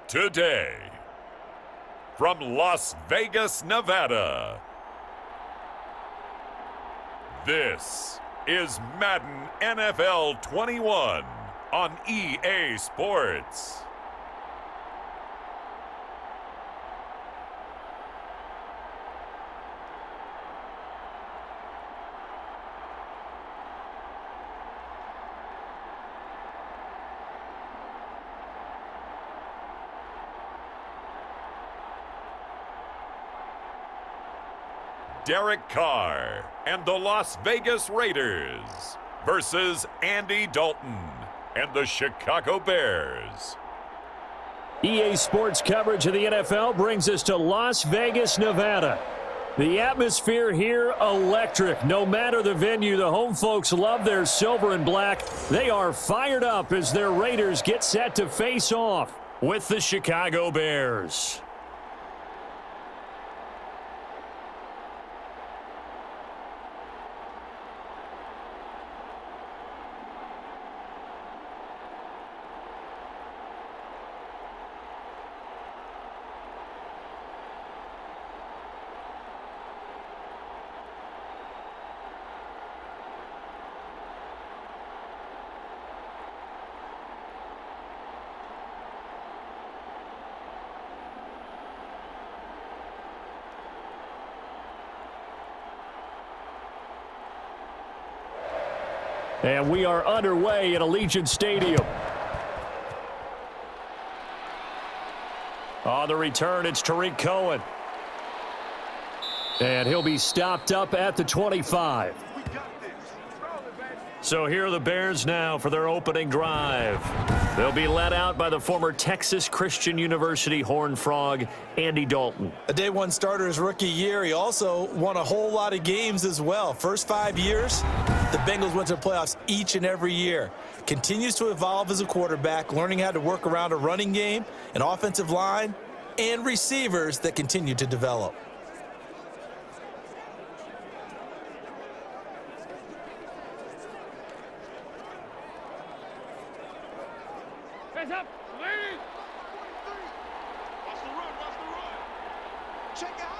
Today, from Las Vegas, Nevada, this is Madden NFL 21 on EA Sports. Derek Carr and the Las Vegas Raiders versus Andy Dalton and the Chicago Bears. EA Sports coverage of the NFL brings us to Las Vegas, Nevada. The atmosphere here, electric. No matter the venue, the home folks love their silver and black. They are fired up as their Raiders get set to face off with the Chicago Bears. And we are underway at Allegiant Stadium. On the return, it's Tariq Cohen. And he'll be stopped up at the 25. So here are the Bears now for their opening drive. They'll be led out by the former Texas Christian University Horned Frog, Andy Dalton. A day one starter his rookie year. He also won a whole lot of games as well. First 5 years, the Bengals went to the playoffs each and every year. Continues to evolve as a quarterback, learning how to work around a running game, an offensive line, and receivers that continue to develop. Hands up, ladies! Watch the run, Check out.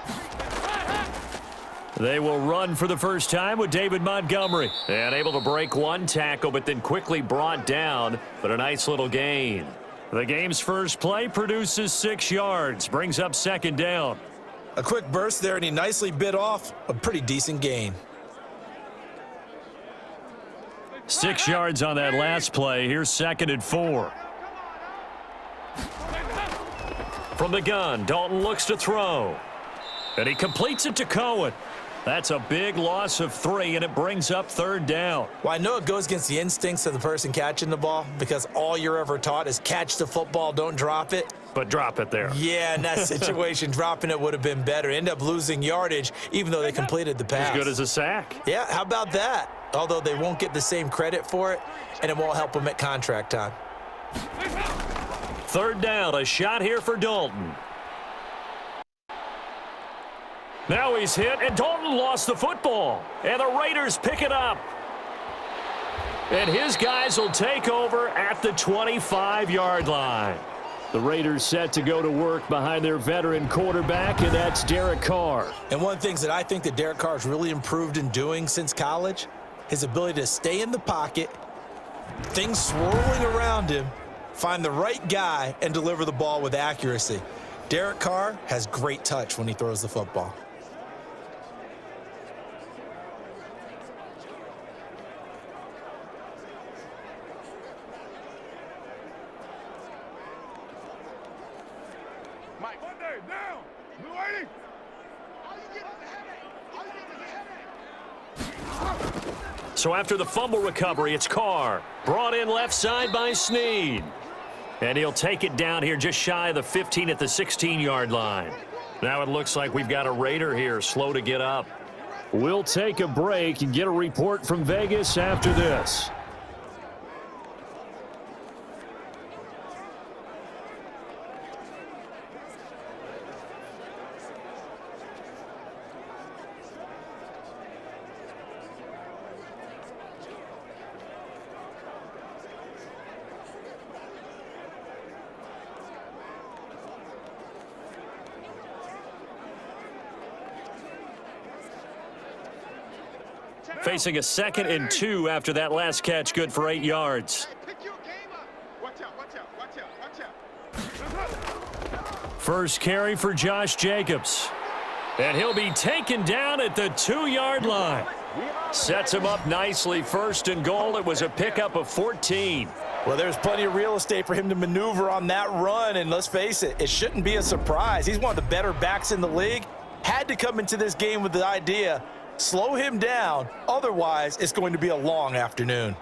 They will run for the first time with David Montgomery. And able to break one tackle, but then quickly brought down. But a nice little gain. The game's first play produces 6 yards. Brings up second down. A quick burst there, and he nicely bit off a pretty decent gain. 6 yards on that last play. Here's 2nd and 4. From the gun, Dalton looks to throw. And he completes it to Cohen. That's a big loss of 3, and it brings up 3rd down. Well, I know it goes against the instincts of the person catching the ball because all you're ever taught is catch the football, don't drop it. But drop it there. Yeah, in that situation, dropping it would have been better. End up losing yardage, even though they completed the pass. As good as a sack. Yeah, how about that? Although they won't get the same credit for it, and it won't help them at contract time. 3rd down, a shot here for Dalton. Now he's hit, and Dalton lost the football. And the Raiders pick it up. And his guys will take over at the 25-yard line. The Raiders set to go to work behind their veteran quarterback, and that's Derek Carr. And one of the things that I think that Derek Carr has really improved in doing since college, his ability to stay in the pocket, things swirling around him, find the right guy, and deliver the ball with accuracy. Derek Carr has great touch when he throws the football. Mike, one day, down! Blue 80! So after the fumble recovery, it's Carr. Brought in left side by Snead. And he'll take it down here just shy of the 15 at the 16-yard line. Now it looks like we've got a Raider here, slow to get up. We'll take a break and get a report from Vegas after this. Facing a 2nd and 2 after that last catch, good for 8 yards. First carry for Josh Jacobs. And he'll be taken down at the 2-yard line. Sets him up nicely. 1st and goal. It was a pickup of 14. Well, there's plenty of real estate for him to maneuver on that run, and let's face it, it shouldn't be a surprise. He's one of the better backs in the league. Had to come into this game with the idea, slow him down, otherwise it's going to be a long afternoon.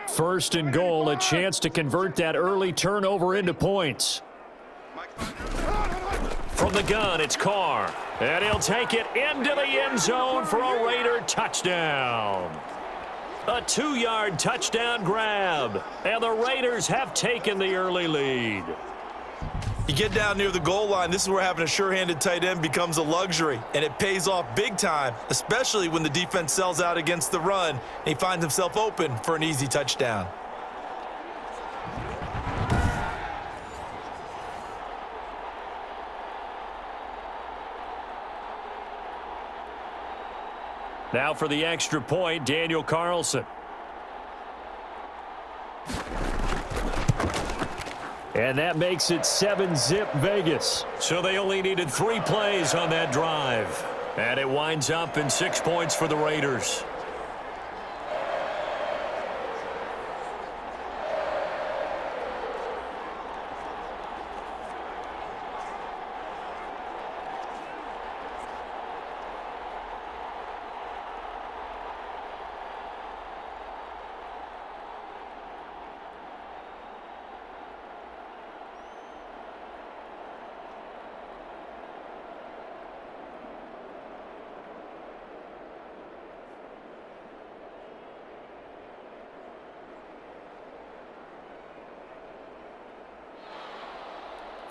First and goal, a chance to convert that early turnover into points. From the gun, it's Carr. And he'll take it into the end zone for a Raider touchdown. A 2-yard touchdown grab. And the Raiders have taken the early lead. You get down near the goal line, this is where having a sure-handed tight end becomes a luxury, and it pays off big time, especially when the defense sells out against the run, and he finds himself open for an easy touchdown. Now for the extra point, Daniel Carlson. And that makes it 7-zip Vegas. So they only needed 3 plays on that drive. And it winds up in 6 points for the Raiders.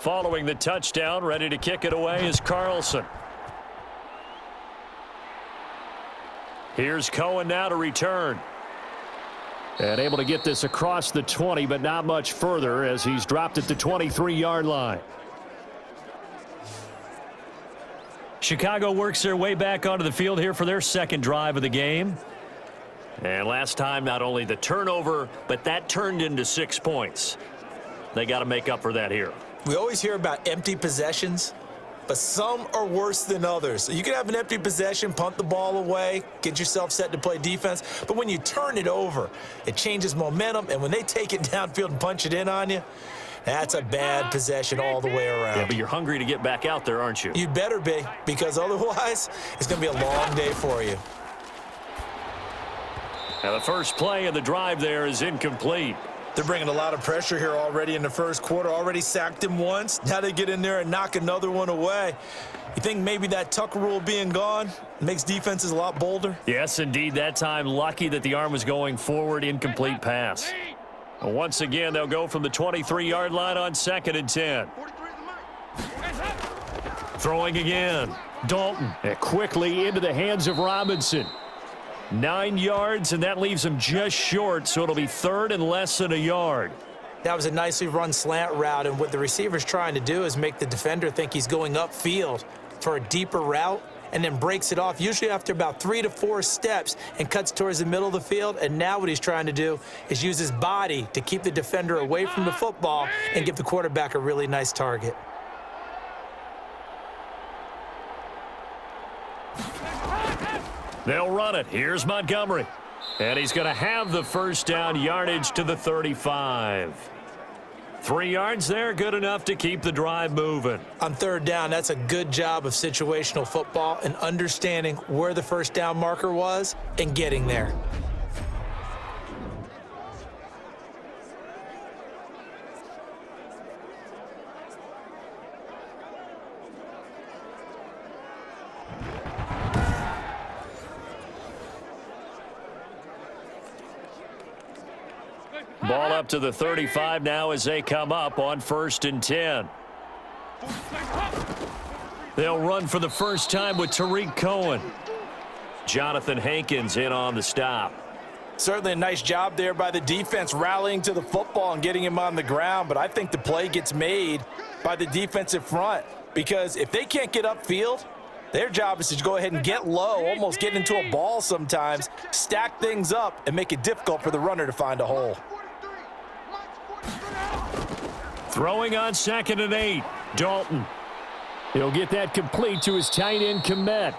Following the touchdown, ready to kick it away is Carlson. Here's Cohen now to return. And able to get this across the 20, but not much further as he's dropped at the 23-yard line. Chicago works their way back onto the field here for their 2nd drive of the game. And last time, not only the turnover, but that turned into 6 points. They got to make up for that here. We always hear about empty possessions, but some are worse than others. You can have an empty possession, punt the ball away, get yourself set to play defense, but when you turn it over, it changes momentum, and when they take it downfield and punch it in on you, that's a bad possession all the way around. Yeah, but you're hungry to get back out there, aren't you? You better be, because otherwise it's going to be a long day for you. Now the first play of the drive there is incomplete. They're bringing a lot of pressure here already in the first quarter. Already sacked him once. Now they get in there and knock another one away. You think maybe that Tucker rule being gone makes defenses a lot bolder? Yes, indeed. That time, lucky that the arm was going forward. Incomplete pass. Once again, they'll go from the 23-yard line on 2nd and 10. Throwing again. Dalton. And quickly into the hands of Robinson. 9 yards, and that leaves him just short, so it'll be 3rd and less than a yard. That was a nicely run slant route, and what the receiver's trying to do is make the defender think he's going upfield for a deeper route, and then breaks it off, usually after about 3 to 4 steps, and cuts towards the middle of the field. And now what he's trying to do is use his body to keep the defender away from the football and give the quarterback a really nice target. They'll run it. Here's Montgomery. And he's going to have the first down, yardage to the 35. 3 yards there, good enough to keep the drive moving. On 3rd down, that's a good job of situational football and understanding where the first down marker was and getting there. Ball up to the 35 now as they come up on 1st and 10. They'll run for the first time with Tariq Cohen. Jonathan Hankins in on the stop. Certainly a nice job there by the defense rallying to the football and getting him on the ground, but I think the play gets made by the defensive front, because if they can't get upfield, their job is to go ahead and get low, almost get into a ball sometimes, stack things up, and make it difficult for the runner to find a hole. Throwing on 2nd and 8, Dalton. He'll get that complete to his tight end, Komet.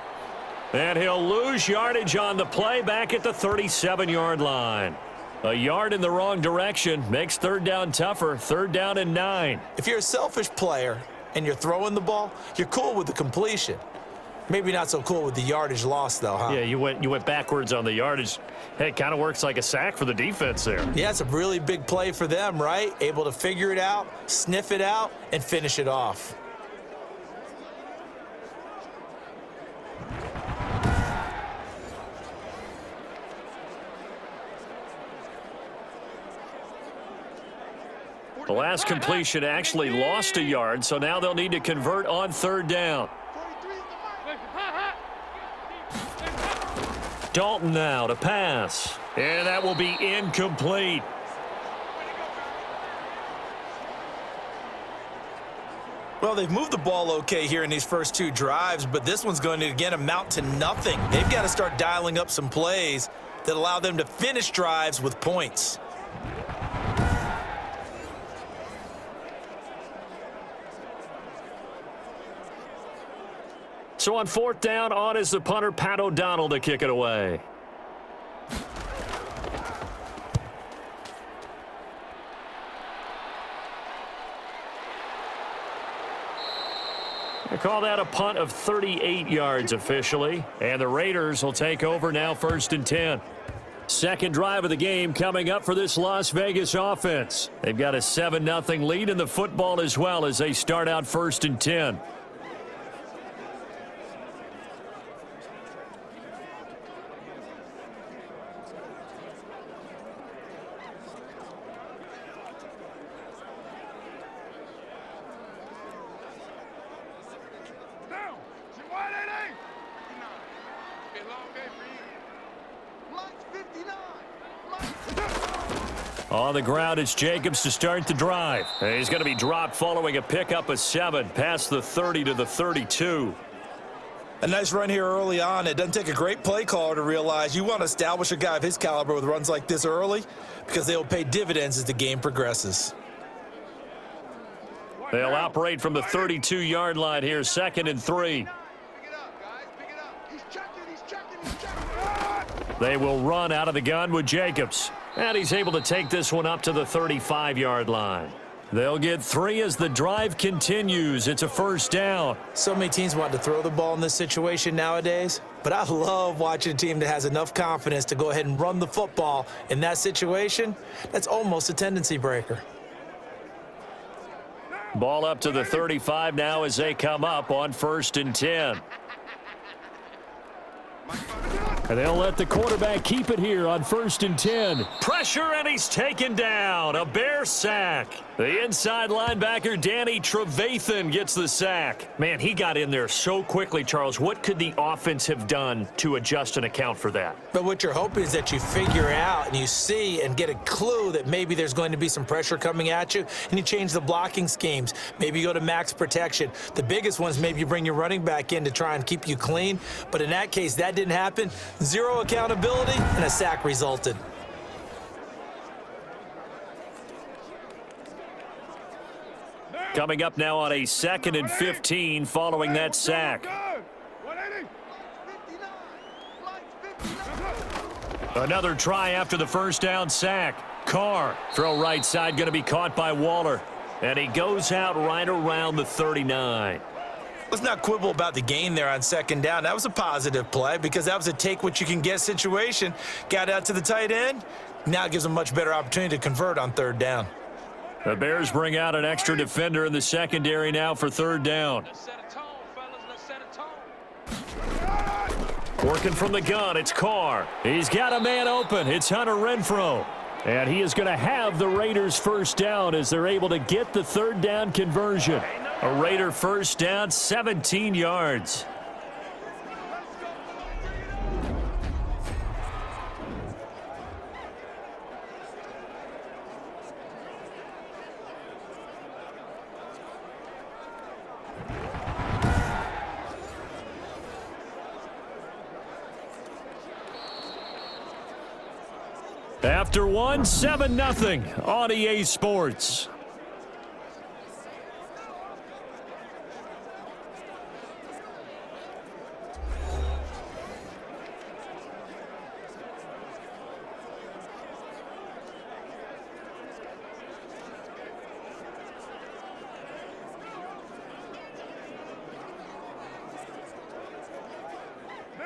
And he'll lose yardage on the play back at the 37-yard line. A yard in the wrong direction makes 3rd down tougher. 3rd down and 9. If you're a selfish player and you're throwing the ball, you're cool with the completion. Maybe not so cool with the yardage loss, though, huh? Yeah, you went backwards on the yardage. Hey, it kind of works like a sack for the defense there. Yeah, it's a really big play for them, right? Able to figure it out, sniff it out, and finish it off. The last completion actually lost a yard, so now they'll need to convert on 3rd down. Dalton now to pass. And that will be incomplete. Well, they've moved the ball okay here in these first 2 drives, but this one's going to, again, amount to nothing. They've got to start dialing up some plays that allow them to finish drives with points. So on 4th down, on is the punter, Pat O'Donnell, to kick it away. They call that a punt of 38 yards officially. And the Raiders will take over now, 1st and 10. Second drive of the game coming up for this Las Vegas offense. They've got a 7-0 lead in the football as well as they start out 1st and 10. On the ground, it's Jacobs to start the drive. He's going to be dropped following a pickup of 7 past the 30 to the 32. A nice run here early on. It doesn't take a great play caller to realize you want to establish a guy of his caliber with runs like this early because they will pay dividends as the game progresses. They'll operate from the 32-yard line here, 2nd and 3. They will run out of the gun with Jacobs. And he's able to take this one up to the 35-yard line. They'll get 3 as the drive continues. It's a 1st down. So many teams want to throw the ball in this situation nowadays, but I love watching a team that has enough confidence to go ahead and run the football in that situation. That's almost a tendency breaker. Ball up to the 35 now as they come up on 1st and 10. And they'll let the quarterback keep it here on 1st and 10. Pressure, and he's taken down. A Bear sack. The inside linebacker, Danny Trevathan, gets the sack. Man, he got in there so quickly, Charles. What could the offense have done to adjust and account for that? But what you're hoping is that you figure out and you see and get a clue that maybe there's going to be some pressure coming at you, and you change the blocking schemes. Maybe you go to max protection. The biggest one is maybe you bring your running back in to try and keep you clean. But in that case, that didn't happen. 0 accountability, and a sack resulted. Coming up now on a 2nd and 15 following that sack. Another try after the 1st down sack. Carr, throw right side, going to be caught by Waller. And he goes out right around the 39. Let's not quibble about the gain there on 2nd down. That was a positive play because that was a take-what-you-can-get situation. Got out to the tight end. Now it gives them a much better opportunity to convert on 3rd down. The Bears bring out an extra defender in the secondary now for 3rd down. Working from the gun, it's Carr. He's got a man open. It's Hunter Renfrow. And he is going to have the Raiders' 1st down as they're able to get the 3rd down conversion. A Raider 1st down, 17 yards. After one, 7-0 on EA Sports.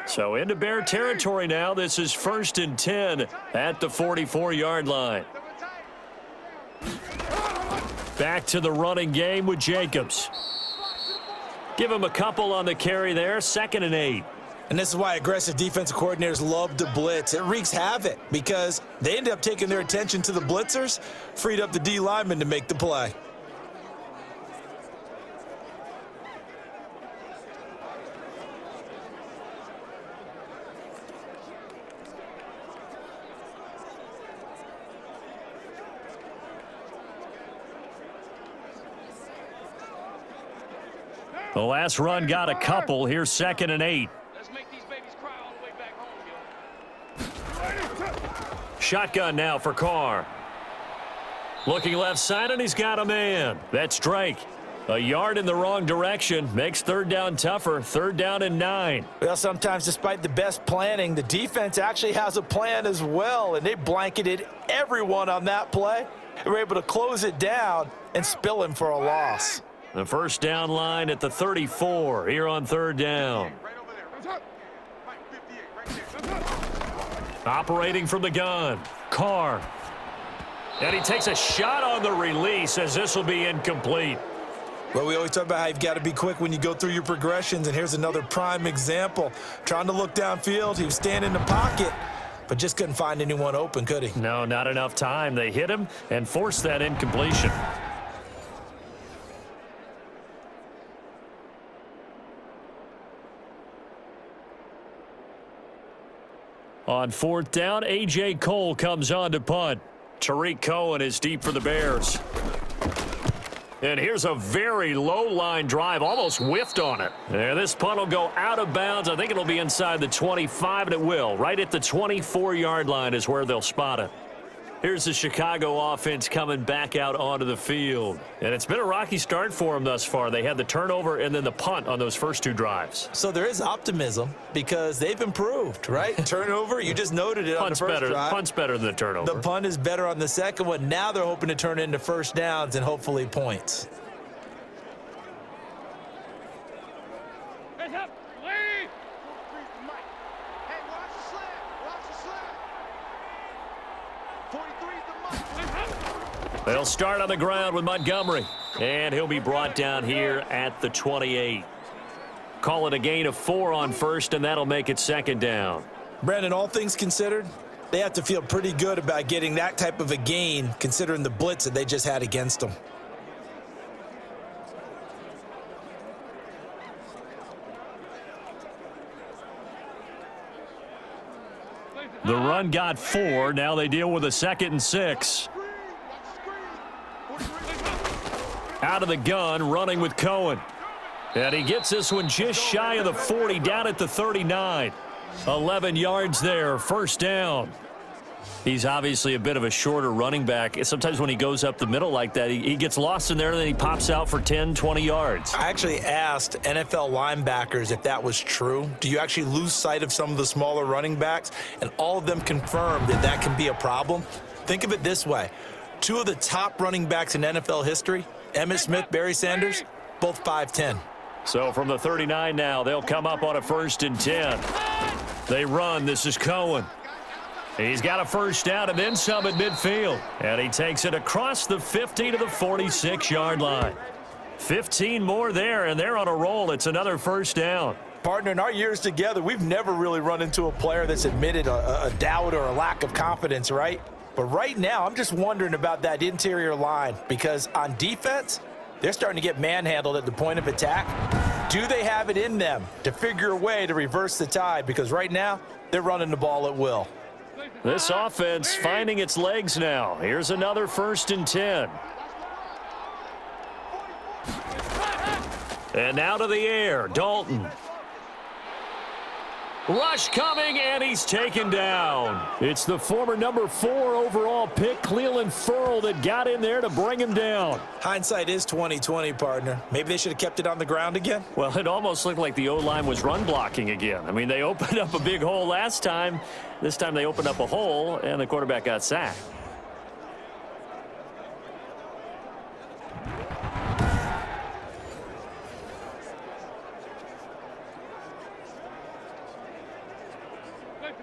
So into Bear territory now. This is 1st and 10 at the 44-yard line. Back to the running game with Jacobs. Give him a couple on the carry there. 2nd and 8. And this is why aggressive defensive coordinators love to blitz. It wreaks havoc because they end up taking their attention to the blitzers, freed up the D lineman to make the play. The last run got a couple. Here's 2nd and 8. Let's make these babies cry all the way back home, yo. Shotgun now for Carr. Looking left side, and he's got a man. That's Drake. A yard in the wrong direction. Makes 3rd down tougher. 3rd down and 9. Well, sometimes despite the best planning, the defense actually has a plan as well, and they blanketed everyone on that play. They were able to close it down and spill him for a loss. The 1st down line at the 34 here on 3rd down. Operating from the gun, Carr. And he takes a shot on the release as this will be incomplete. Well, we always talk about how you've got to be quick when you go through your progressions, and here's another prime example. Trying to look downfield, he was standing in the pocket, but just couldn't find anyone open, could he? No, not enough time. They hit him and forced that incompletion. On 4th down, A.J. Cole comes on to punt. Tariq Cohen is deep for the Bears. And here's a very low line drive, almost whiffed on it. And this punt will go out of bounds. I think it'll be inside the 25, and it will. Right at the 24-yard line is where they'll spot it. Here's the Chicago offense coming back out onto the field. And it's been a rocky start for them thus far. They had the turnover and then the punt on those first 2 drives. So there is optimism because they've improved, right? Turnover, you just noted it on the first drive. Punt's better than the turnover. The punt is better on the second one. Now they're hoping to turn it into 1st downs and hopefully points. Heads up, lady! Hey, watch the slap! Watch the slap! 43 is the mic. They'll start on the ground with Montgomery. And he'll be brought down here at the 28. Call it a gain of 4 on 1st, and that'll make it 2nd down. Brandon, all things considered, they have to feel pretty good about getting that type of a gain considering the blitz that they just had against them. The run got 4. Now they deal with a 2nd and 6. Out of the gun, running with Cohen. And he gets this one just shy of the 40, down at the 39. 11 yards there, 1st down. He's obviously a bit of a shorter running back. Sometimes when he goes up the middle like that, he gets lost in there, and then he pops out for 10, 20 yards. I actually asked NFL linebackers if that was true. Do you actually lose sight of some of the smaller running backs? And all of them confirmed that that can be a problem. Think of it this way. 2 of the top running backs in NFL history, Emmitt Smith, Barry Sanders, both 5'10". So from the 39 now, they'll come up on a 1st and 10. They run. This is Cohen. He's got a 1st down and then some at midfield. And he takes it across the 50 to the 46-yard line. 15 more there, and they're on a roll. It's another 1st down. Partner, in our years together, we've never really run into a player that's admitted a doubt or a lack of confidence, right? But right now, I'm just wondering about that interior line because on defense, they're starting to get manhandled at the point of attack. Do they have it in them to figure a way to reverse the tide? Because right now, they're running the ball at will. This offense finding its legs now. Here's another 1st and 10. And now to the air, Dalton. Rush coming, and he's taken down. It's the former number 4 overall pick, Cleveland Ferrell, that got in there to bring him down. Hindsight is 20/20, partner. Maybe they should have kept it on the ground again. Well, it almost looked like the O-line was run blocking again. I mean, they opened up a big hole last time. This time they opened up a hole, and the quarterback got sacked.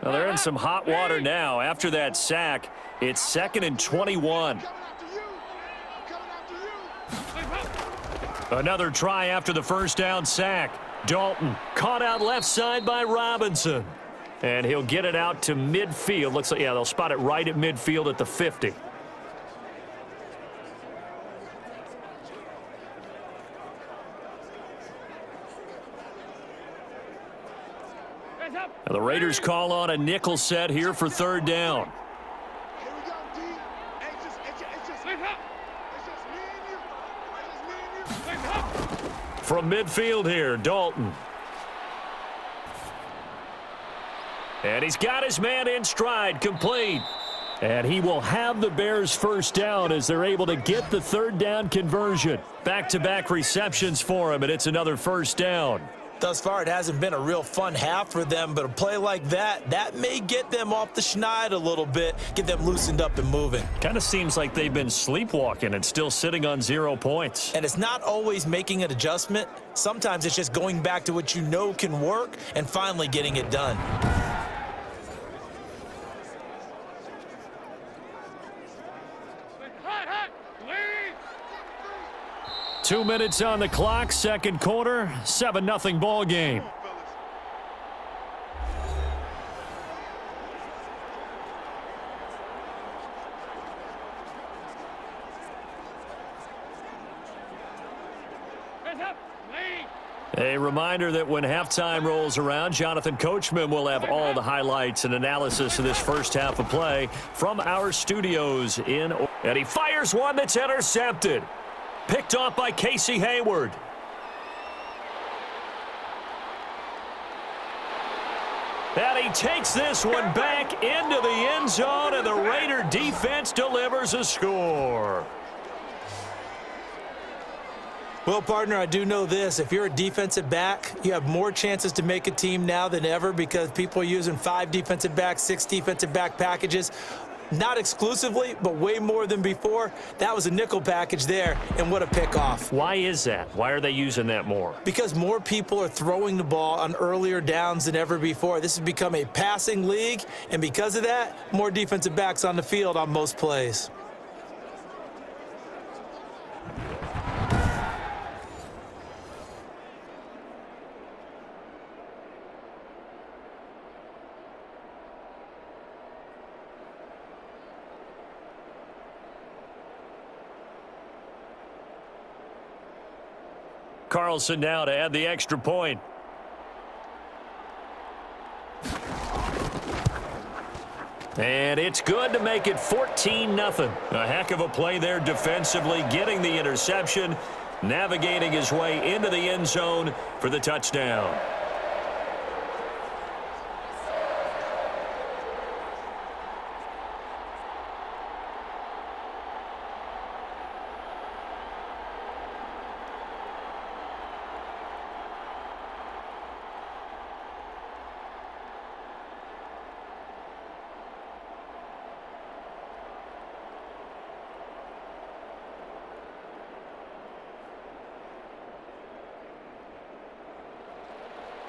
Well, they're in some hot water now. After that sack, it's 2nd and 21. Another try after the first down sack. Dalton caught out left side by Robinson. And he'll get it out to midfield. Looks like, yeah, they'll spot it right at midfield at the 50. Now the Raiders call on a nickel set here for 3rd down. Here we go, D. It's just me and you. From midfield here, Dalton. And he's got his man in stride, complete. And he will have the Bears' first down as they're able to get the 3rd down conversion. Back-to-back receptions for him, and it's another first down. Thus far, it hasn't been a real fun half for them, but a play like that may get them off the schneid a little bit, get them loosened up and moving. Kind of seems like they've been sleepwalking and still sitting on 0 points. And it's not always making an adjustment. Sometimes it's just going back to what you know can work and finally getting it done. Hot, lead. 2 minutes on the clock, second quarter, 7-0 ball game. A reminder that when halftime rolls around, Jonathan Coachman will have all the highlights and analysis of this first half of play from our studios in. And he fires one that's intercepted. Picked off by Casey Hayward. And he takes this one back into the end zone, and the Raider defense delivers a score. Well, partner, I do know this. If you're a defensive back, you have more chances to make a team now than ever because people are using 5 defensive backs, 6 defensive back packages. Not exclusively, but way more than before. That was a nickel package there, and what a pickoff. Why is that? Why are they using that more? Because more people are throwing the ball on earlier downs than ever before. This has become a passing league, and because of that, more defensive backs on the field on most plays. Carlson now to add the extra point. And it's good to make it 14-0. A heck of a play there defensively, getting the interception, navigating his way into the end zone for the touchdown.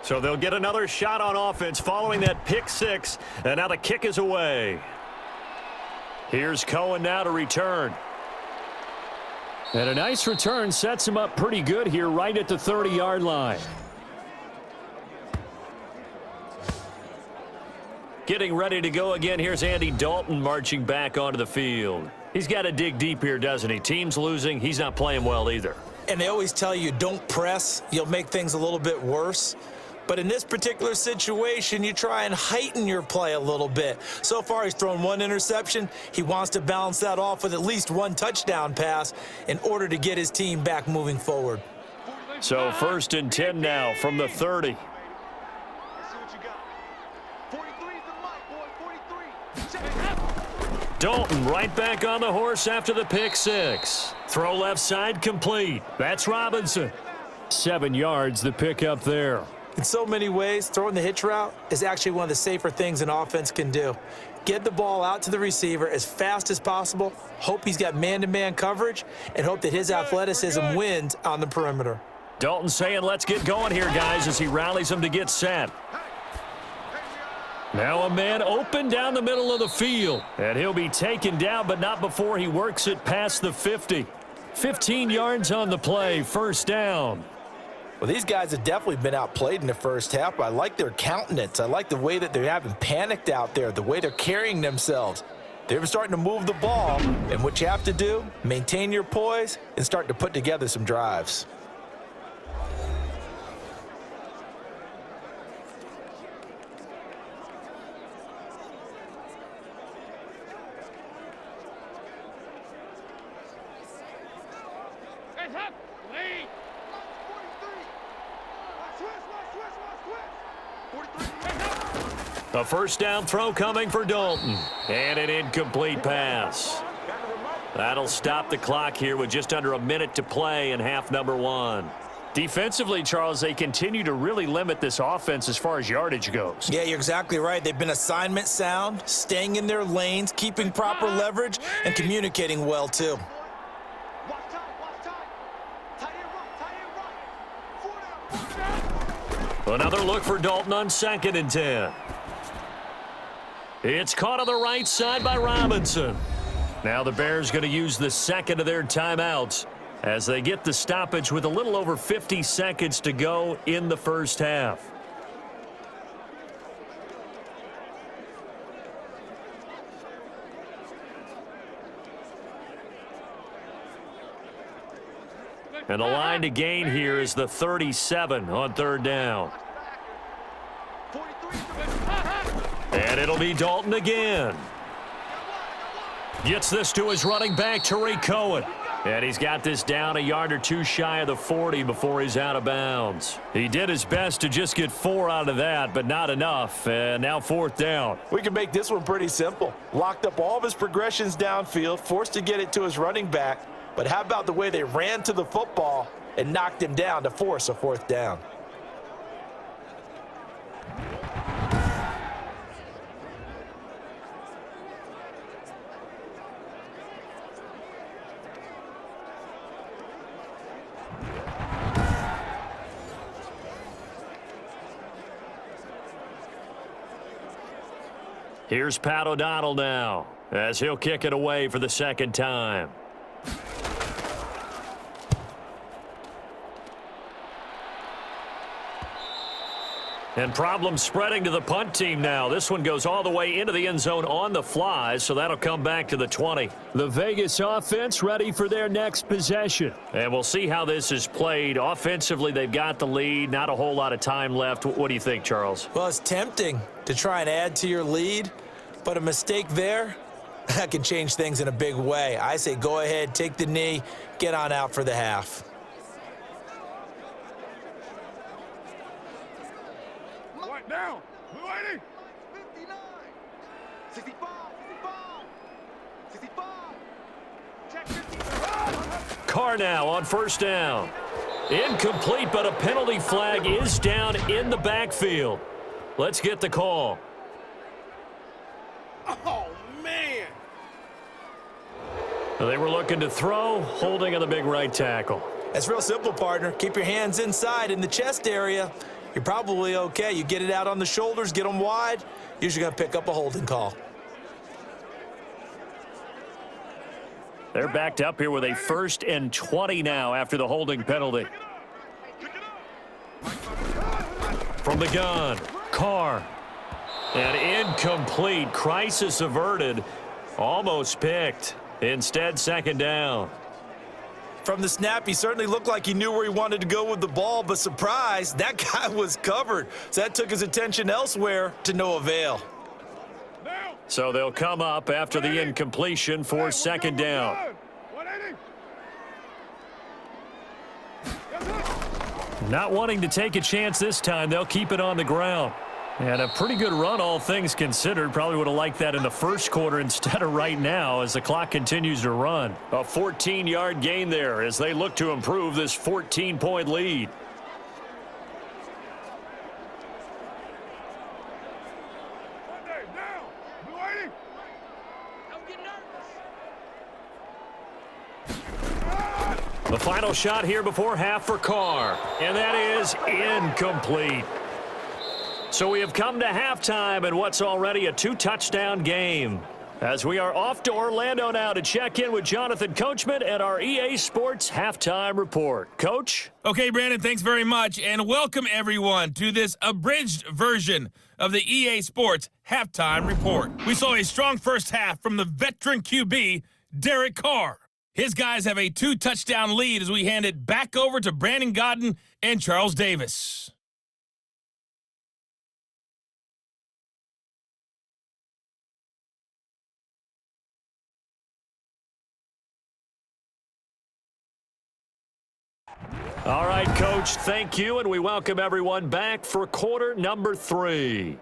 So they'll get another shot on offense following that pick 6, and now the kick is away. Here's Cohen now to return. And a nice return sets him up pretty good here right at the 30-yard line. Getting ready to go again. Here's Andy Dalton marching back onto the field. He's got to dig deep here, doesn't he? Team's losing. He's not playing well either. And they always tell you don't press. You'll make things a little bit worse. But in this particular situation, you try and heighten your play a little bit. So far, he's thrown 1 interception. He wants to balance that off with at least 1 touchdown pass in order to get his team back moving forward. So 1st and 10 now from the 30. Dalton right back on the horse after the pick six. Throw left side complete. That's Robinson. 7 yards the pick up there. In so many ways, throwing the hitch route is actually one of the safer things an offense can do. Get the ball out to the receiver as fast as possible, hope he's got man-to-man coverage, and hope that his athleticism wins on the perimeter. Dalton saying, let's get going here, guys, as he rallies them to get set. Now a man open down the middle of the field, and he'll be taken down, but not before he works it past the 50. 15 yards on the play, first down. Well, these guys have definitely been outplayed in the first half, but I like their countenance. I like the way that they're having panicked out there, the way they're carrying themselves. They're starting to move the ball, and what you have to do, maintain your poise and start to put together some drives. A first down throw coming for Dalton. And an incomplete pass. That'll stop the clock here with just under a minute to play in half number one. Defensively, Charles, they continue to really limit this offense as far as yardage goes. Yeah, you're exactly right. They've been assignment sound, staying in their lanes, keeping proper leverage, and communicating well, too. Another look for Dalton on 2nd and 10. It's caught on the right side by Robinson. Now the Bears going to use the second of their timeouts as they get the stoppage with a little over 50 seconds to go in the first half. And the line to gain here is the 37 on 3rd down. And it'll be Dalton again. Gets this to his running back, Tariq Cohen. And he's got this down a yard or two shy of the 40 before he's out of bounds. He did his best to just get 4 out of that, but not enough. And now 4th down. We can make this one pretty simple. Locked up all of his progressions downfield, forced to get it to his running back. But how about the way they ran to the football and knocked him down to force a 4th down? Here's Pat O'Donnell now as he'll kick it away for the 2nd time. And problems spreading to the punt team now. This one goes all the way into the end zone on the fly, so that'll come back to the 20. The Vegas offense ready for their next possession. And we'll see how this is played. Offensively, they've got the lead. Not a whole lot of time left. What do you think, Charles? Well, it's tempting to try and add to your lead, but a mistake there, that can change things in a big way. I say go ahead, take the knee, get on out for the half. Down. Blue 80. 59. 65. 65. 65. Check 55. Carr now on 1st down. Incomplete, but a penalty flag is down in the backfield. Let's get the call. Oh, man. They were looking to throw, holding on the big right tackle. That's real simple, partner. Keep your hands inside in the chest area. You're probably okay. You get it out on the shoulders, get them wide, usually going to pick up a holding call. They're backed up here with a 1st and 20 now after the holding penalty. From the gun, Carr. And incomplete. Crisis averted. Almost picked. Instead, 2nd down. From the snap, he certainly looked like he knew where he wanted to go with the ball, but surprise, that guy was covered. So that took his attention elsewhere to no avail. So they'll come up after the incompletion for 2nd down. Not wanting to take a chance this time, they'll keep it on the ground. And a pretty good run, all things considered. Probably would have liked that in the first quarter instead of right now as the clock continues to run. A 14-yard gain there as they look to improve this 14-point lead. The final shot here before half for Carr, and that is incomplete. So we have come to halftime in what's already a 2-touchdown game. As we are off to Orlando now to check in with Jonathan Coachman at our EA Sports Halftime Report. Coach? Okay, Brandon, thanks very much, and welcome everyone to this abridged version of the EA Sports Halftime Report. We saw a strong first half from the veteran QB, Derek Carr. His guys have a 2-touchdown lead as we hand it back over to Brandon Godden and Charles Davis. All right, Coach, thank you, and we welcome everyone back for quarter number 3.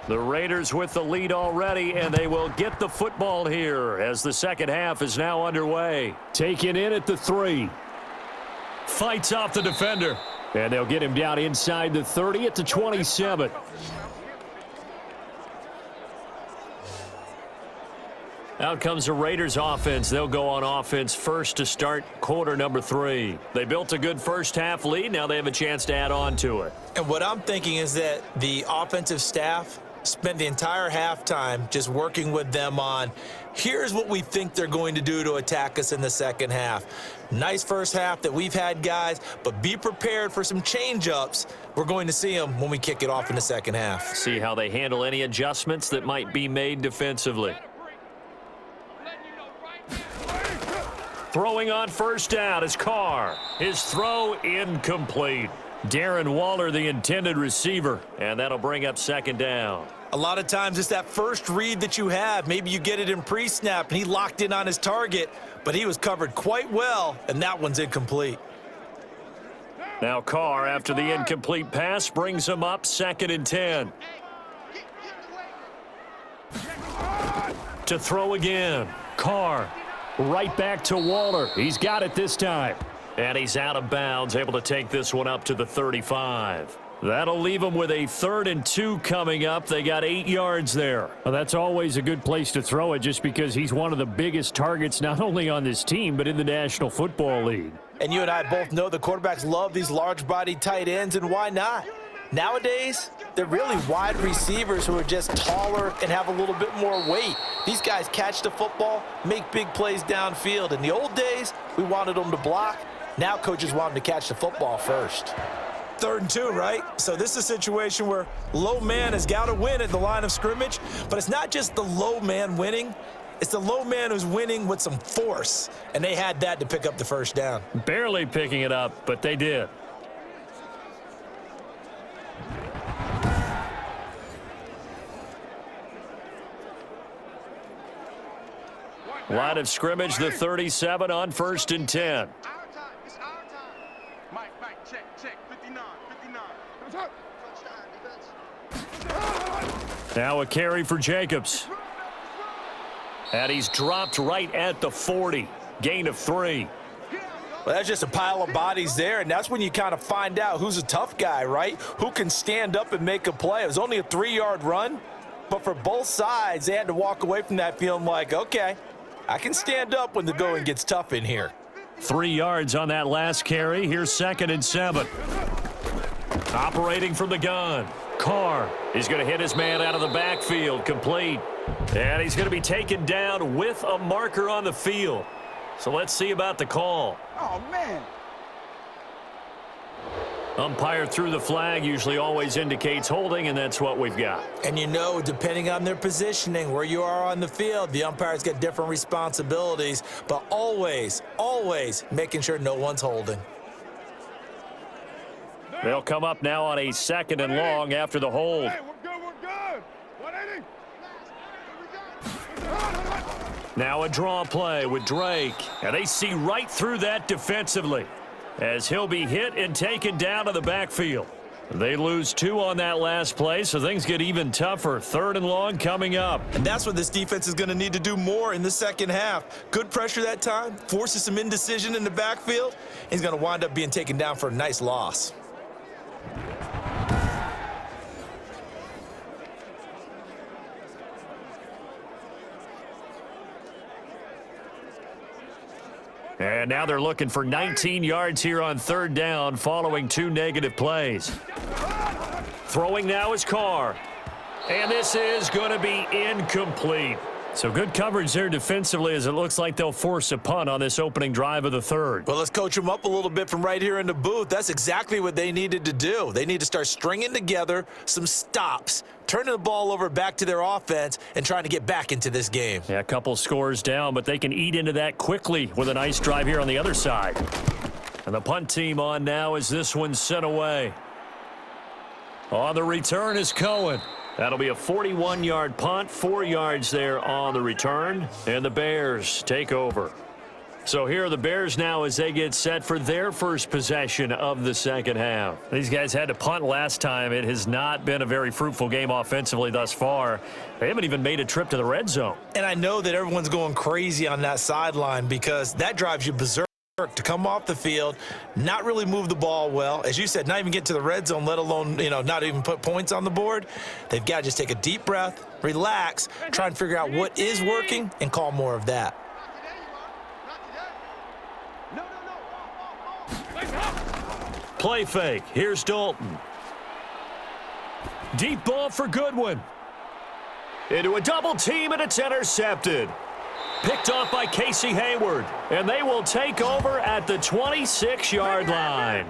The Raiders with the lead already, and they will get the football here as the second half is now underway. Taken in at the 3. Fights off the defender. And they'll get him down inside the 30 at the 27. Out comes the Raiders offense. They'll go on offense first to start quarter number 3. They built a good first half lead. Now they have a chance to add on to it. And what I'm thinking is that the offensive staff spent the entire halftime just working with them on, here's what we think they're going to do to attack us in the second half. Nice first half that we've had, guys, but be prepared for some change-ups. We're going to see them when we kick it off in the second half. See how they handle any adjustments that might be made defensively. Throwing on first down is Carr. His throw incomplete. Darren Waller, the intended receiver, and that'll bring up second down. A lot of times it's that first read that you have. Maybe you get it in pre-snap, and he locked in on his target, but he was covered quite well, and that one's incomplete. Now Carr, after the incomplete pass, brings him up 2nd and 10. To throw again. Carr right back to Waller. He's got it this time. And he's out of bounds, able to take this one up to the 35. That'll leave them with a 3rd and 2 coming up. They got 8 yards there. Well, that's always a good place to throw it just because he's one of the biggest targets not only on this team but in the National Football League. And you and I both know the quarterbacks love these large-bodied tight ends, and why not? Nowadays, they're really wide receivers who are just taller and have a little bit more weight. These guys catch the football, make big plays downfield. In the old days, we wanted them to block. Now coaches want them to catch the football first. 3rd and 2, right? So this is a situation where low man has got to win at the line of scrimmage, but it's not just the low man winning. It's the low man who's winning with some force, and they had that to pick up the first down. Barely picking it up, but they did. Line of scrimmage, the 37 on 1st and 10. Now a carry for Jacobs. And he's dropped right at the 40. Gain of 3. Well, that's just a pile of bodies there, and that's when you kind of find out who's a tough guy, right? Who can stand up and make a play. It was only a 3-yard run, but for both sides, they had to walk away from that feeling like, okay, I can stand up when the going gets tough in here. 3 yards on that last carry. Here's 2nd and 7. Operating from the gun. Carr is going to hit his man out of the backfield, complete. And he's going to be taken down with a marker on the field. So let's see about the call. Oh, man. Umpire threw the flag, usually always indicates holding, and that's what we've got. And you know, depending on their positioning, where you are on the field, the umpires get different responsibilities, but always, always making sure no one's holding. They'll come up now on a 2nd and long after the hold. Hey, we're good. 180. Now a draw play with Drake, and they see right through that defensively as he'll be hit and taken down to the backfield. They lose 2 on that last play, so things get even tougher. 3rd and long coming up. And that's what this defense is going to need to do more in the second half. Good pressure that time, forces some indecision in the backfield. He's going to wind up being taken down for a nice loss. And now they're looking for 19 yards here on 3rd down following 2 negative plays. Throwing now is Carr. And this is going to be incomplete. So good coverage there defensively as it looks like they'll force a punt on this opening drive of the 3rd. Well, let's coach them up a little bit from right here in the booth. That's exactly what they needed to do. They need to start stringing together some stops, turning the ball over back to their offense, and trying to get back into this game. Yeah, a couple scores down, but they can eat into that quickly with a nice drive here on the other side. And the punt team on now as this one's sent away. On the return is Cohen. That'll be a 41-yard punt, 4 yards there on the return, and the Bears take over. So here are the Bears now as they get set for their first possession of the second half. These guys had to punt last time. It has not been a very fruitful game offensively thus far. They haven't even made a trip to the red zone. And I know that everyone's going crazy on that sideline because that drives you berserk to come off the field, not really move the ball well. As you said, not even get to the red zone, let alone, not even put points on the board. They've got to just take a deep breath, relax, try and figure out what is working, and call more of that. Play fake. Here's Dalton. Deep ball for Goodwin. Into a double team, and it's intercepted. Picked off by Casey Hayward, and they will take over at the 26-yard line.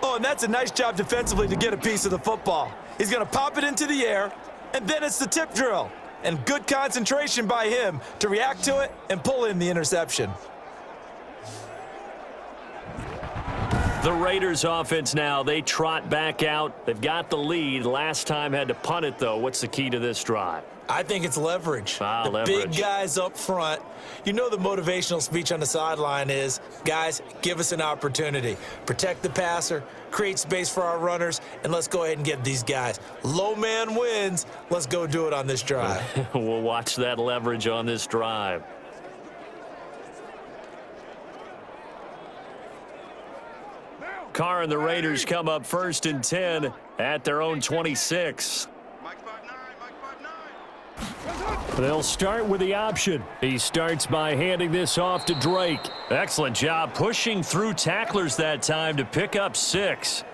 Oh, and that's a nice job defensively to get a piece of the football. He's going to pop it into the air, and then it's the tip drill. And good concentration by him to react to it and pull in the interception. The Raiders offense now, they trot back out. They've got the lead. Last time had to punt it, though. What's the key to this drive? I think it's leverage. The leverage. Big guys up front. You know the motivational speech on the sideline is, guys, give us an opportunity. Protect the passer, create space for our runners, and let's go ahead and get these guys. Low man wins. Let's go do it on this drive. We'll watch that leverage on this drive. Carr and the Raiders come up 1st and 10 at their own 26. They'll start with the option. He starts by handing this off to Drake. Excellent job pushing through tacklers that time to pick up 6.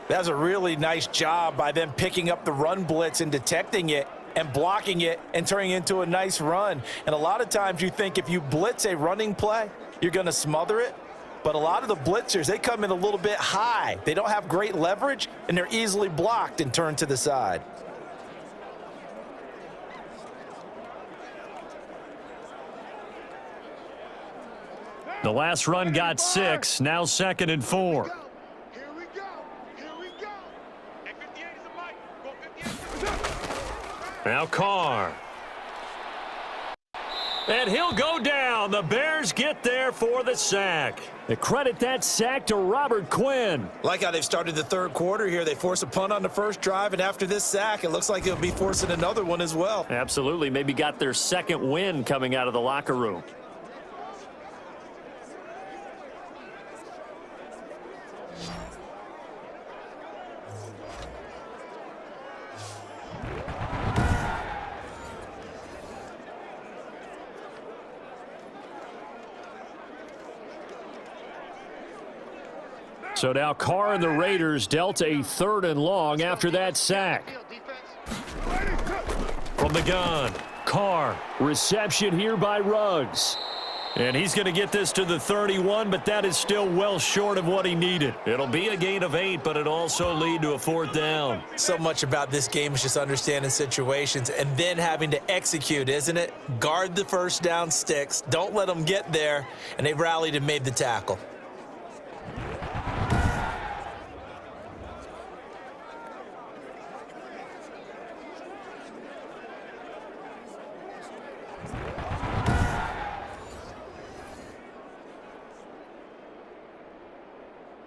That was a really nice job by them picking up the run blitz and detecting it and blocking it and turning it into a nice run. And a lot of times you think if you blitz a running play, you're going to smother it. But a lot of the blitzers, they come in a little bit high. They don't have great leverage, and they're easily blocked and turned to the side. The last run got 6, now 2nd and 4. Here we go. Hey, 58 is a mic. Go 58. Now Carr. And he'll go down. The Bears get there for the sack. They credit that sack to Robert Quinn. Like how they've started the 3rd quarter here. They force a punt on the first drive, and after this sack, it looks like they'll be forcing another one as well. Absolutely. Maybe got their 2nd win coming out of the locker room. So now Carr and the Raiders dealt a 3rd and long after that sack. From the gun, Carr, reception here by Ruggs. And he's going to get this to the 31, but that is still well short of what he needed. It'll be a gain of 8, but it'll also lead to a 4th down. So much about this game is just understanding situations and then having to execute, isn't it? Guard the first down sticks. Don't let them get there. And they rallied and made the tackle.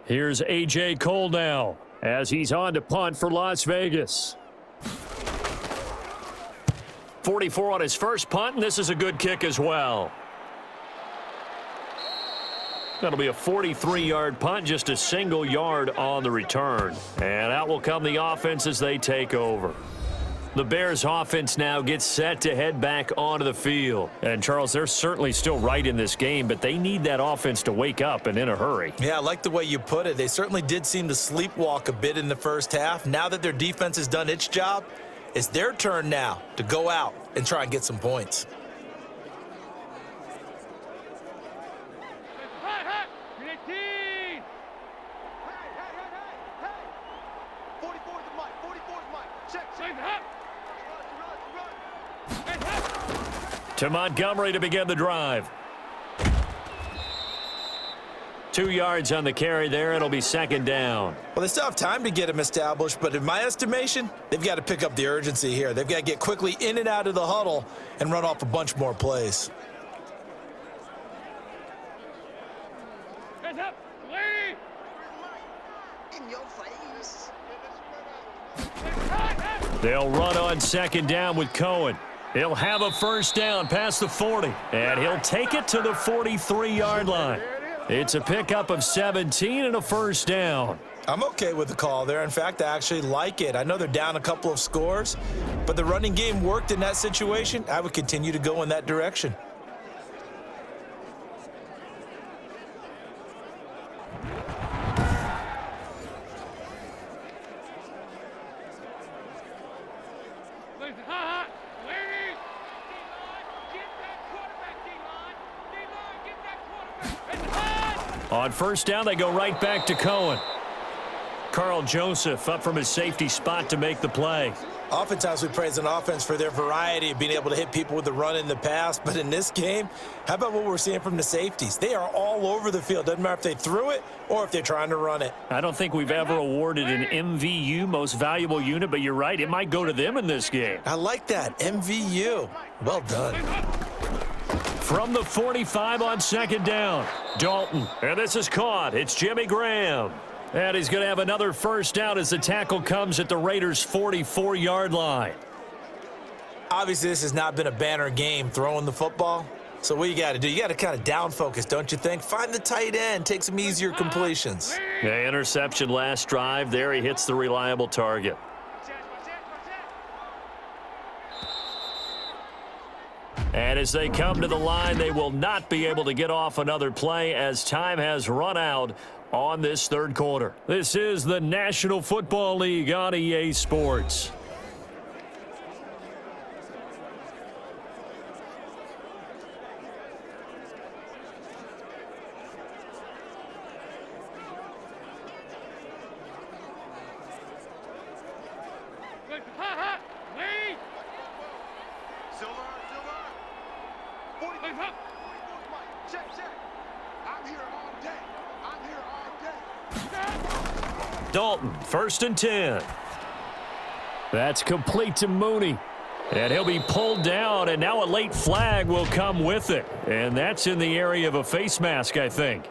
Here's A.J. Cole now as he's on to punt for Las Vegas. 44 on his first punt, and this is a good kick as well. That'll be a 43-yard punt, just a single yard on the return. And out will come the offense as they take over. The Bears offense now gets set to head back onto the field. And, Charles, they're certainly still right in this game, but they need that offense to wake up and in a hurry. Yeah, I like the way you put it. They certainly did seem to sleepwalk a bit in the first half. Now that their defense has done its job, it's their turn now to go out and try and get some points. To Montgomery to begin the drive. 2 yards on the carry there. It'll be 2nd down. Well, they still have time to get him established, but in my estimation, they've got to pick up the urgency here. They've got to get quickly in and out of the huddle and run off a bunch more plays. Hands up, Lee! In your face. They'll run on 2nd down with Cohen. He'll have a first down past the 40, and he'll take it to the 43-yard line. It's a pickup of 17 and a first down. I'm okay with the call there. In fact, I actually like it. I know they're down a couple of scores, but the running game worked in that situation. I would continue to go in that direction. On first down, they go right back to Cohen. Carl Joseph up from his safety spot to make the play. Oftentimes we praise an offense for their variety of being able to hit people with the run in the pass, but in this game, how about what we're seeing from the safeties? They are all over the field. Doesn't matter if they threw it or if they're trying to run it. I don't think we've ever awarded an MVU, most valuable unit, but you're right, it might go to them in this game. I like that, MVU. Well done. From the 45 on 2nd down, Dalton. And this is caught. It's Jimmy Graham. And he's going to have another first down as the tackle comes at the Raiders' 44-yard line. Obviously, this has not been a banner game throwing the football. So what you got to do, you got to kind of down focus, don't you think? Find the tight end, take some easier completions. The interception last drive. There he hits the reliable target. And as they come to the line, they will not be able to get off another play as time has run out on this 3rd quarter. This is the National Football League on EA Sports. Dalton, 1st and 10. That's complete to Mooney. And he'll be pulled down, and now a late flag will come with it. And that's in the area of a face mask, I think.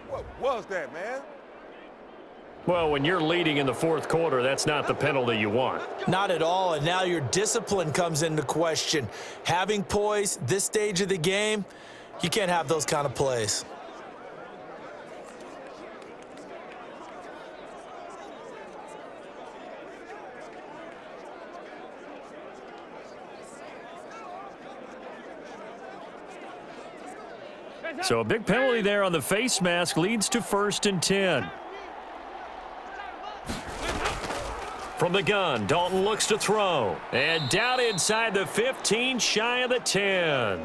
What was that, man? Well, when you're leading in the 4th quarter, that's not the penalty you want. Not at all, and now your discipline comes into question. Having poise this stage of the game, you can't have those kind of plays. So a big penalty there on the face mask leads to 1st and 10. From the gun, Dalton looks to throw. And down inside the 15, shy of the 10.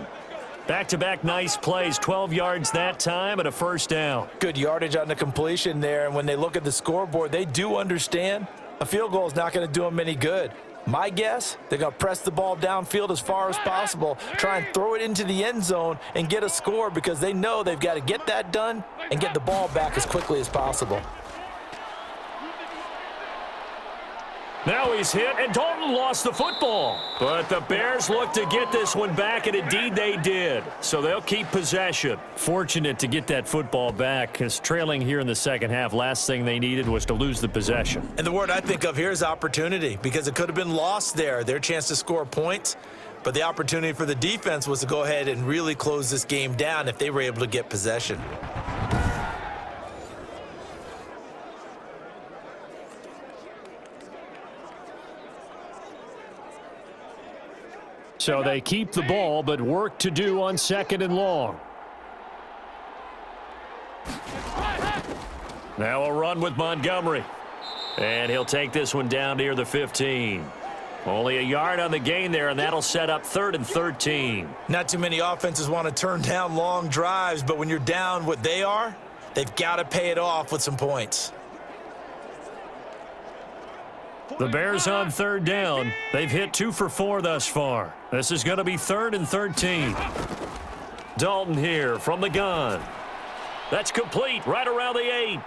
Back-to-back nice plays, 12 yards that time and a first down. Good yardage on the completion there, and when they look at the scoreboard, they do understand a field goal is not going to do them any good. My guess, they're going to press the ball downfield as far as possible, try and throw it into the end zone and get a score because they know they've got to get that done and get the ball back as quickly as possible. Now he's hit, and Dalton lost the football. But the Bears look to get this one back, and indeed they did. So they'll keep possession. Fortunate to get that football back, because trailing here in the second half, last thing they needed was to lose the possession. And the word I think of here is opportunity, because it could have been lost there, their chance to score points. But the opportunity for the defense was to go ahead and really close this game down if they were able to get possession. So they keep the ball, but work to do on second and long. Now a run with Montgomery. And he'll take this one down near the 15. Only a yard on the gain there, and that'll set up 3rd and 13. Not too many offenses want to turn down long drives, but when you're down what they are, they've got to pay it off with some points. The Bears on 3rd down. They've hit 2 for 4 thus far. This is going to be 3rd and 13. Dalton here from the gun. That's complete right around the 8.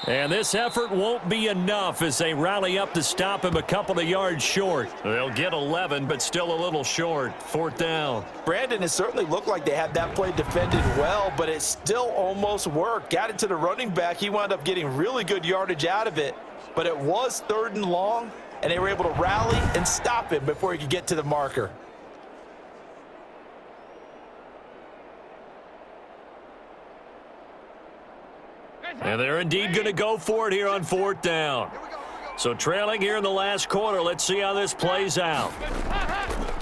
And this effort won't be enough as they rally up to stop him a couple of yards short. They'll get 11, but still a little short. 4th down. Brandon, it certainly looked like they had that play defended well, but it still almost worked. Got it to the running back. He wound up getting really good yardage out of it. But it was 3rd and long, and they were able to rally and stop him before he could get to the marker. And they're indeed going to go for it here on 4th down. So trailing here in the last quarter, let's see how this plays out.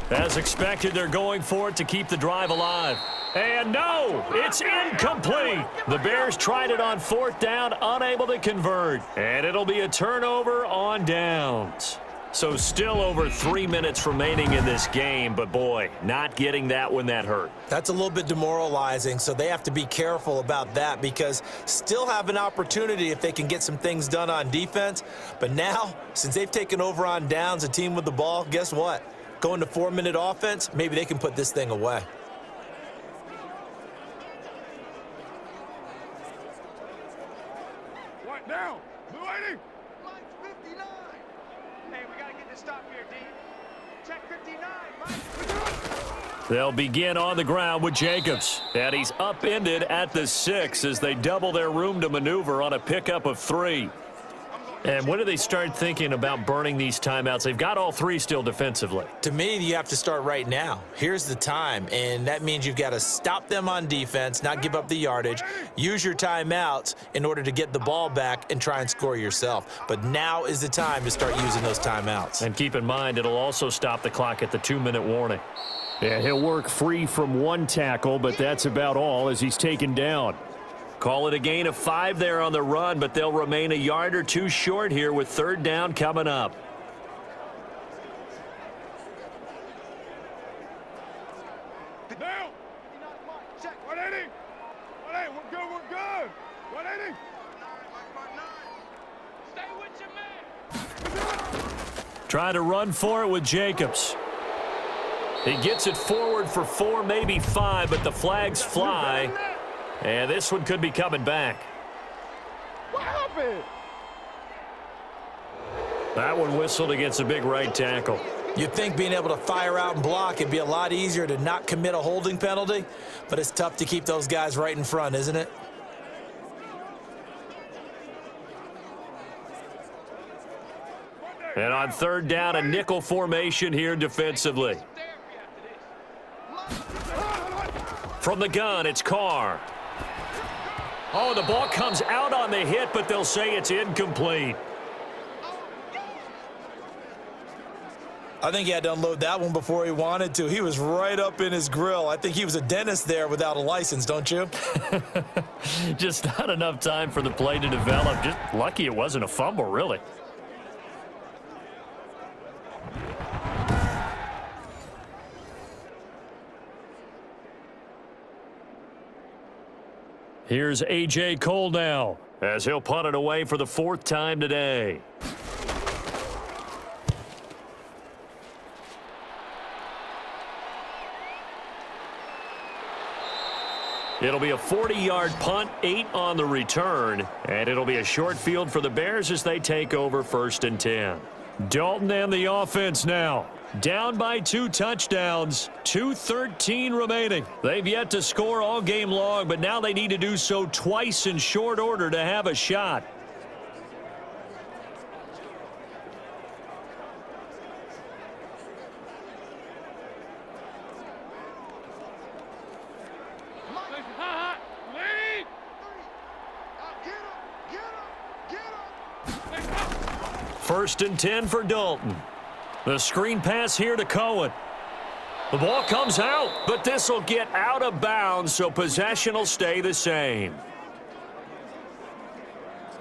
As expected, they're going for it to keep the drive alive. And no, it's incomplete. The Bears tried it on 4th down, unable to convert. And it'll be a turnover on downs. So still over 3 minutes remaining in this game, but boy, not getting that one that hurt. That's a little bit demoralizing, so they have to be careful about that because still have an opportunity if they can get some things done on defense. But now, since they've taken over on downs, a team with the ball, guess what? Going to 4-minute offense, maybe they can put this thing away. What now? Blue 80? Mike 59. Hey, we got to get this stop here, D. Check 59, Mike. They'll begin on the ground with Jacobs. And he's upended at the 6 as they double their room to maneuver on a pickup of 3. And when do they start thinking about burning these timeouts? They've got all 3 still defensively. To me, you have to start right now. Here's the time, and that means you've got to stop them on defense, not give up the yardage, use your timeouts in order to get the ball back and try and score yourself. But now is the time to start using those timeouts. And keep in mind, it'll also stop the clock at the 2-minute warning. Yeah, he'll work free from 1 tackle, but that's about all as he's taken down. Call it a gain of 5 there on the run, but they'll remain a yard or 2 short here with 3rd down coming up. Now! 180! 180, we're good, we're good! 180! Stay with your man. Try to run for it with Jacobs. He gets it forward for 4, maybe 5, but the flags fly. And this one could be coming back. What happened? That one whistled against a big right tackle. You'd think being able to fire out and block it'd be a lot easier to not commit a holding penalty, but it's tough to keep those guys right in front, isn't it? And on 3rd down, a nickel formation here defensively. From the gun, it's Carr. Oh, the ball comes out on the hit, but they'll say it's incomplete. I think he had to unload that one before he wanted to. He was right up in his grill. I think he was a dentist there without a license, don't you? Just not enough time for the play to develop. Just lucky it wasn't a fumble, really. Here's A.J. Cole now, as he'll punt it away for the 4th time today. It'll be a 40-yard punt, 8 on the return, and it'll be a short field for the Bears as they take over 1st and 10. Dalton and the offense now. Down by 2 touchdowns, 2:13 remaining. They've yet to score all game long, but now they need to do so twice in short order to have a shot. First and 10 for Dalton. The screen pass here to Cohen. The ball comes out, but this will get out of bounds, so possession will stay the same.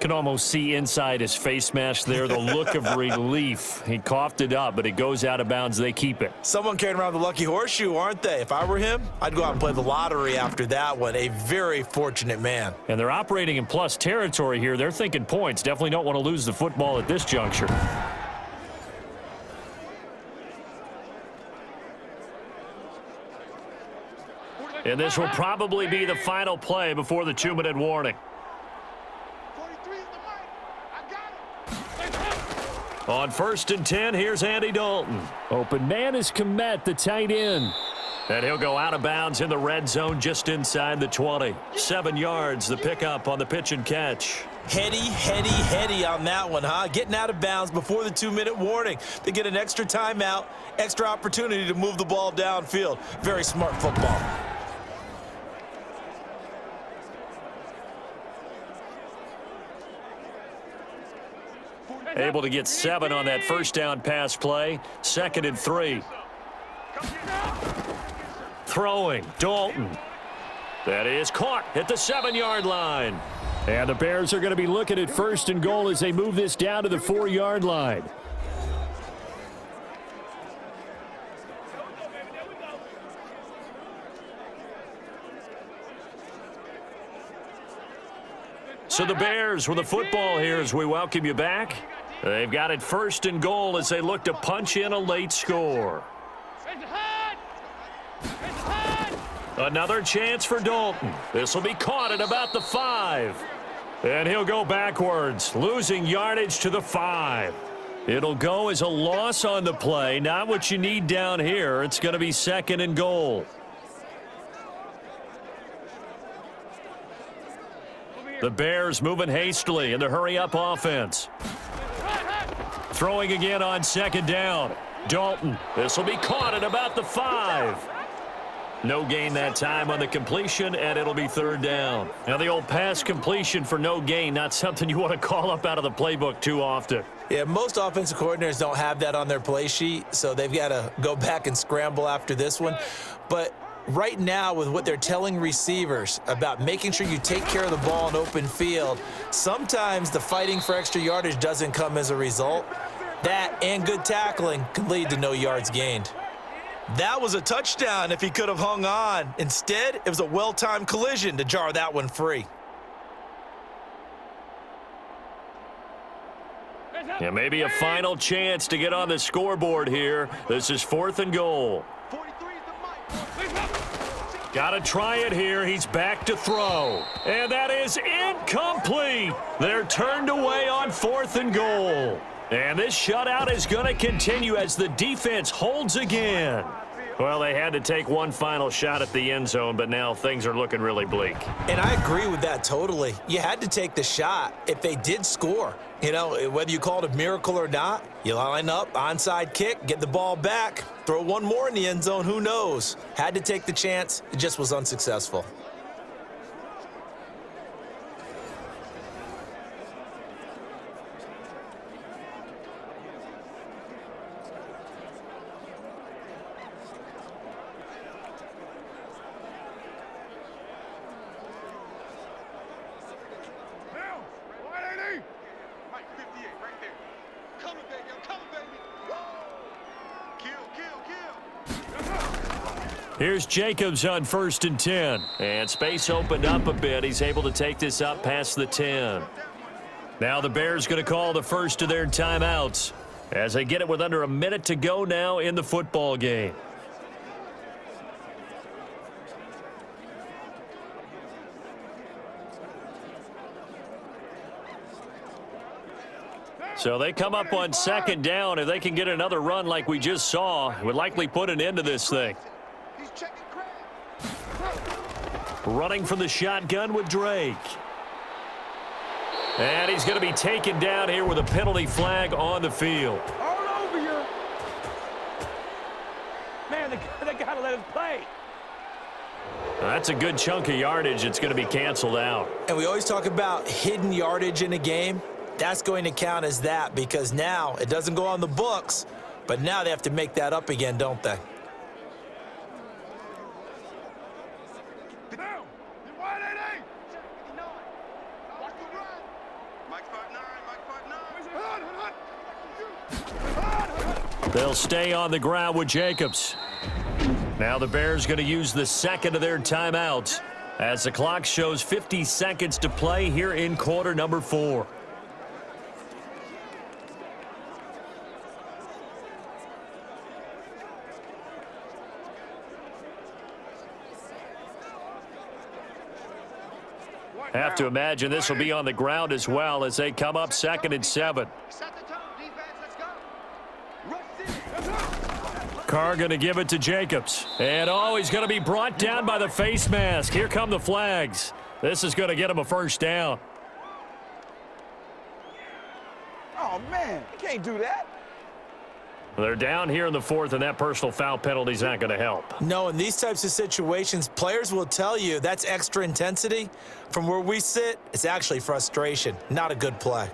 Can almost see inside his face mask there the look of relief. He coughed it up, but it goes out of bounds. They keep it. Someone carrying around the lucky horseshoe, aren't they? If I were him, I'd go out and play the lottery after that one. A very fortunate man. And they're operating in plus territory here. They're thinking points. Definitely don't want to lose the football at this juncture. And this will probably be the final play before the 2-minute warning. 43 is the mic. I got it. On 1st and 10, here's Andy Dalton. Open man is Komet, the tight end. And he'll go out of bounds in the red zone just inside the 20. 7 yards, the pickup on the pitch and catch. Heady on that one, huh? Getting out of bounds before the 2-minute warning. They get an extra timeout, extra opportunity to move the ball downfield. Very smart football. Able to get 7 on that first down pass play. 2nd and 3. Throwing, Dalton. That is caught at the 7-yard line. And the Bears are going to be looking at 1st and goal as they move this down to the 4-yard line. So the Bears with the football here as we welcome you back. They've got it 1st and goal as they look to punch in a late score. Another chance for Dalton. This will be caught at about the 5. And he'll go backwards, losing yardage to the 5. It'll go as a loss on the play. Not what you need down here. It's going to be 2nd and goal. The Bears moving hastily in the hurry-up offense. Throwing again on 2nd down. Dalton. This will be caught at about the 5. No gain that time on the completion, and it'll be 3rd down. Now, the old pass completion for no gain, not something you want to call up out of the playbook too often. Yeah, most offensive coordinators don't have that on their play sheet, so they've got to go back and scramble after this one. But right now, with what they're telling receivers about making sure you take care of the ball in open field, sometimes the fighting for extra yardage doesn't come as a result. That and good tackling can lead to no yards gained. That was a touchdown if he could have hung on. Instead, it was a well-timed collision to jar that one free. Yeah, maybe a final chance to get on the scoreboard here. This is 4th and goal. 43 is the mic. Got to try it here. He's back to throw. And that is incomplete. They're turned away on 4th and goal. And this shutout is going to continue as the defense holds again. Well, they had to take one final shot at the end zone, but now things are looking really bleak. And I agree with that totally. You had to take the shot if they did score. You know, whether you call it a miracle or not, you line up, onside kick, get the ball back, throw one more in the end zone, who knows? Had to take the chance. It just was unsuccessful. Here's Jacobs on 1st and 10. And space opened up a bit. He's able to take this up past the 10. Now the Bears going to call the first of their timeouts as they get it with under a minute to go now in the football game. So they come up on 2nd down. If they can get another run like we just saw, it would likely put an end to this thing. He's checking crab. Running from the shotgun with Drake. And he's going to be taken down here with a penalty flag on the field. All over you. Man, they got to let him play. That's a good chunk of yardage. It's going to be canceled out. And we always talk about hidden yardage in a game. That's going to count as that because now it doesn't go on the books, but now they have to make that up again, don't they? Down. You wide 88. Watch the run. Mike 5'9", Mike 5'9". They'll stay on the ground with Jacobs. Now the Bears going to use the second of their timeouts as the clock shows 50 seconds to play here in quarter number 4. Have to imagine this will be on the ground as well as they come up 2nd and 7. Set the tone, defense. Let's go. Rush it. Carr going to give it to Jacobs. And he's going to be brought down by the face mask. Here come the flags. This is going to get him a first down. Oh, man. You can't do that. They're down here in the 4th, and that personal foul penalty is not going to help. No, in these types of situations, players will tell you that's extra intensity. From where we sit, it's actually frustration, not a good play.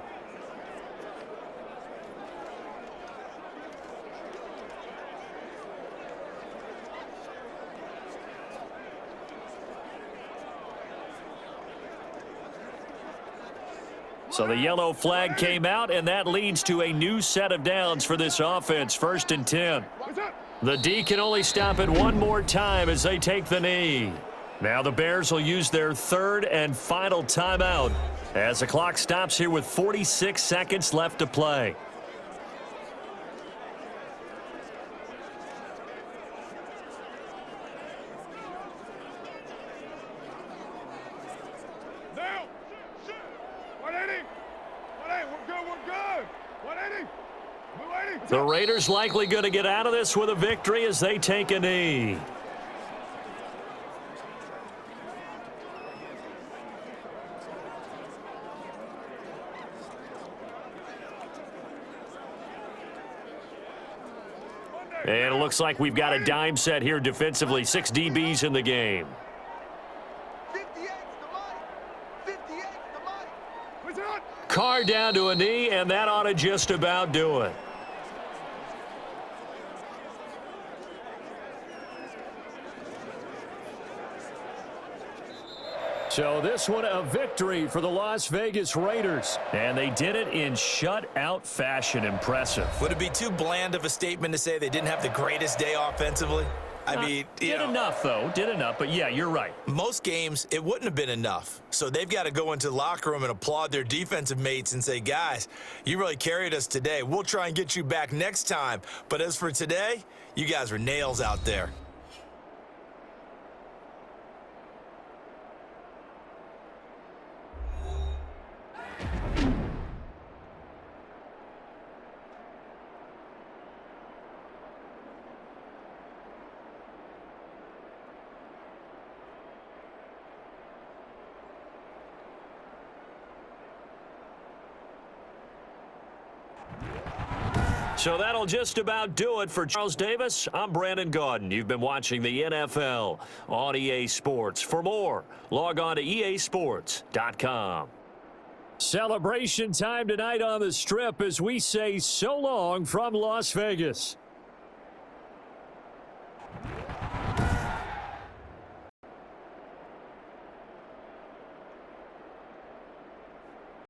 So the yellow flag came out, and that leads to a new set of downs for this offense, 1st and 10. The D can only stop it one more time as they take the knee. Now the Bears will use their 3rd and final timeout as the clock stops here with 46 seconds left to play. Down. 180. 180. We're good. We're good. 180. 180. The Raiders likely going to get out of this with a victory as they take a knee. And it looks like we've got a dime set here defensively. 6 DBs in the game. 58's the money. 58's the money. What's that? Carr down to a knee, and that ought to just about do it. So this one a victory for the Las Vegas Raiders. And they did it in shutout fashion. Impressive. Would it be too bland of a statement to say they didn't have the greatest day offensively? I mean, did enough, though. Did enough. But, yeah, you're right. most games, it wouldn't have been enough. So they've got to go into the locker room and applaud their defensive mates and say, guys, you really carried us today. We'll try and get you back next time. But as for today, you guys were nails out there. So that'll just about do it for Charles Davis. I'm Brandon Gaudin. You've been watching the NFL on EA Sports. For more, log on to easports.com. Celebration time tonight on the Strip as we say so long from Las Vegas.